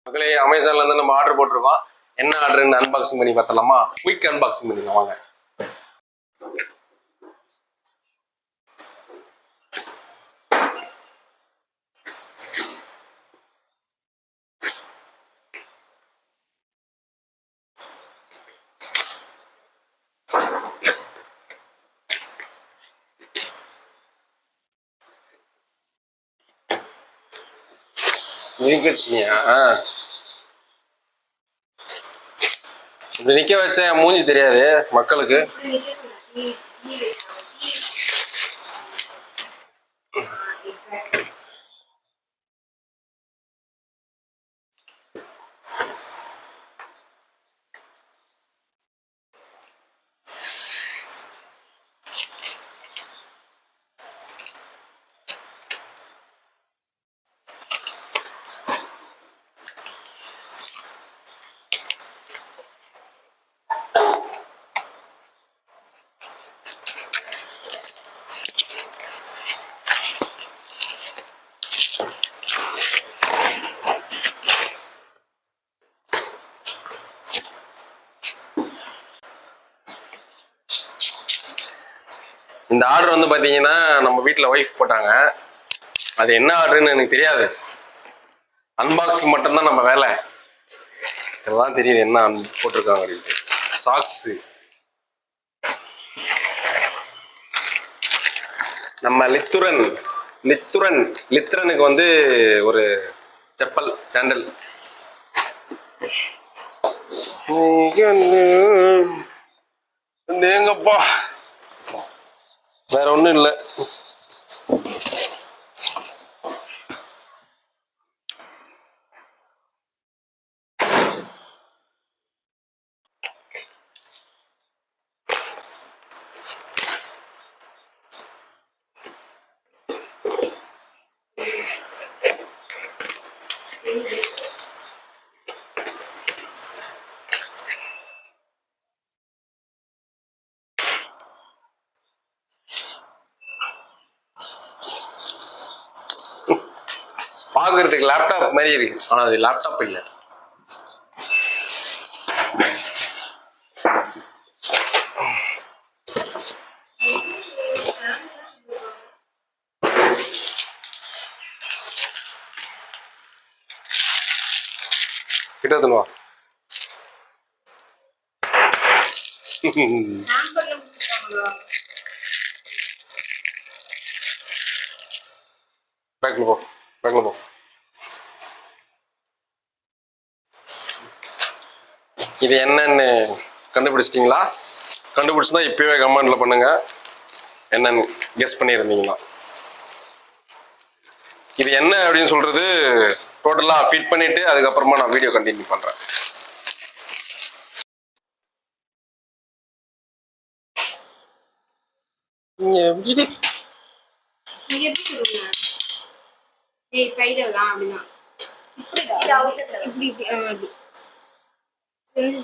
மக்களே அமேசான்ல இருந்து நம்ம ஆர்டர் போட்டிருக்கோம். என்ன ஆர்டர்னு அன்பாக்சிங் பண்ணி பார்த்தலாமா? குயிக் அன்பாக்சிங் பண்ணிடலாம் வாங்க. இப்படி நிக்க வச்ச மூஞ்சி தெரியாது மக்களுக்கு. இந்த ஆர்டர் வந்து பாத்தீங்கன்னா நம்ம வீட்டில் ஒய்ஃப் போட்டாங்க. அது என்ன ஆர்டர்னு எனக்கு தெரியாது. அன்பாக்சிங் மட்டும்தான் நம்ம வேலை. இதெல்லாம் தெரியுது என்ன போட்டிருக்காங்க. சாக்ஸு நம்ம லித்துரனுக்கு வந்து ஒரு செப்பல் சாண்டல். எங்கப்பா வேற ஒண்ணும் இல்லை. பார்க்கறதுக்கு லேப்டாப் மாதிரி இருக்கு, ஆனா அது லேப்டாப் இல்லை. கிட்டதுவா பேக்ல போ. இது என்னன்னு கண்டுபிடிச்சிட்டீங்களா? கண்டுபிடிச்சுன்னா இப்பவே கமெண்ட்ல பண்ணுங்க. என்னன்னு கெஸ் பண்ணியிருந்தீங்களா? இது என்ன அப்படின்னு சொல்றது டோட்டலா ஃபிட் பண்ணிட்டு அதுக்கப்புறமா நான் வீடியோ கண்டினியூ பண்றேன்.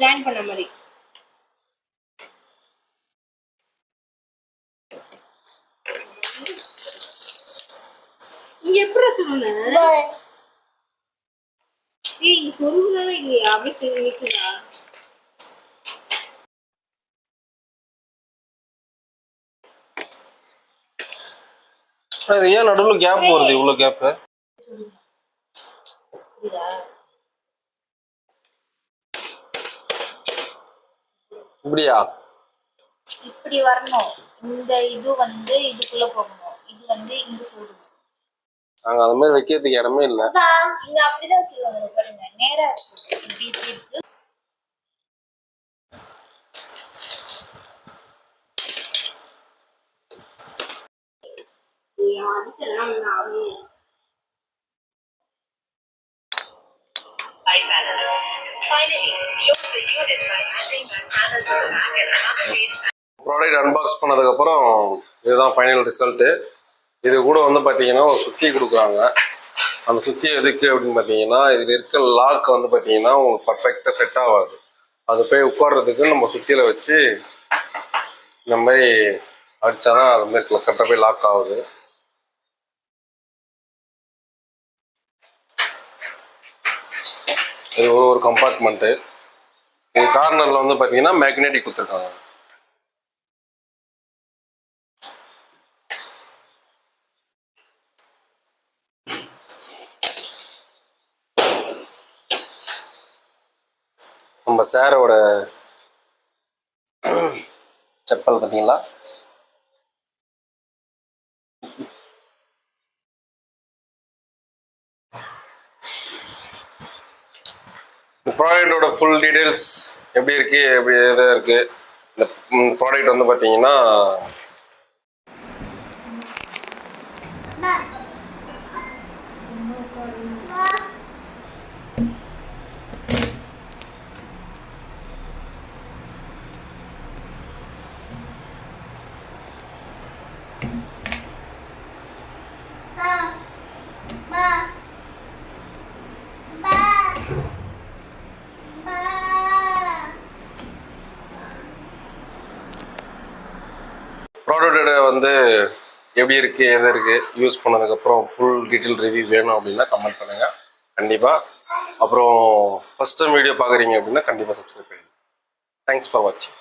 ஜாயின் பண்ண மாதிரி இங்க எப்படி சொல்லுங்க? ஏய் சொல்லுறே இல்லையா? அப்படியே சரி நிக்குதா? அது ஏன் நடுவுல கேப் வருது? இவ்வளவு கேப் இப்படியா? இப்படி வரணும். இந்த இது வந்து இதுக்குள்ள போகணும். இது வந்து இங்க போகணும். அங்க அந்த மாதிரி வைக்கிறதுக்கு இடமே இல்ல. இங்க அப்படிதான் வச்சிருக்காங்க பாருங்க. நேரா இப்படி இப்படி இருக்கு. அதுக்கெல்லாம் நானே ப்ராடக்ட் அன்பாக்ஸ் பண்ணதுக்கு அப்புறம் இதுதான் ஃபைனல் ரிசல்ட்டு. இது கூட வந்து பார்த்தீங்கன்னா ஒரு சுத்தி கொடுக்குறாங்க. அந்த சுத்தி எதுக்கு அப்படின்னு பார்த்தீங்கன்னா, இதில் இருக்க லாக் வந்து பார்த்தீங்கன்னா உங்களுக்கு பர்ஃபெக்டாக செட் ஆகாது. அது போய் உட்கார்றதுக்கு நம்ம சுத்தியில் வச்சு இந்த மாதிரி அடித்தாதான் அது மாதிரி கரெக்டாக போய் லாக் ஆகுது. இது ஒரு கம்பார்ட்மெண்ட்டு. இது கார்னரில் வந்து பார்த்தீங்கன்னா மேக்னெட்டிக் கொடுத்துருக்காங்க. நம்ம சாரோட செப்பல் பார்த்தீங்களா? இந்த ப்ராடக்டோட ஃபுல் டீடைல்ஸ் எப்படி இருக்குது, எப்படி எதாக இருக்குது. இந்த ப்ராடக்ட் வந்து பார்த்தீங்கன்னா ப்ராடக்டோட வந்து எப்படி இருக்குது, எது இருக்குது, யூஸ் பண்ணதுக்கப்புறம் ஃபுல் டீட்டெயில் ரிவ்யூ வேணும் அப்படின்னா கமெண்ட் பண்ணுங்கள் கண்டிப்பாக. அப்புறம் ஃபஸ்ட் டைம் வீடியோ பார்க்குறீங்க அப்படின்னா கண்டிப்பாக சப்ஸ்கிரைப் பண்ணுங்கள். தேங்க்ஸ் ஃபார் வாட்சிங்.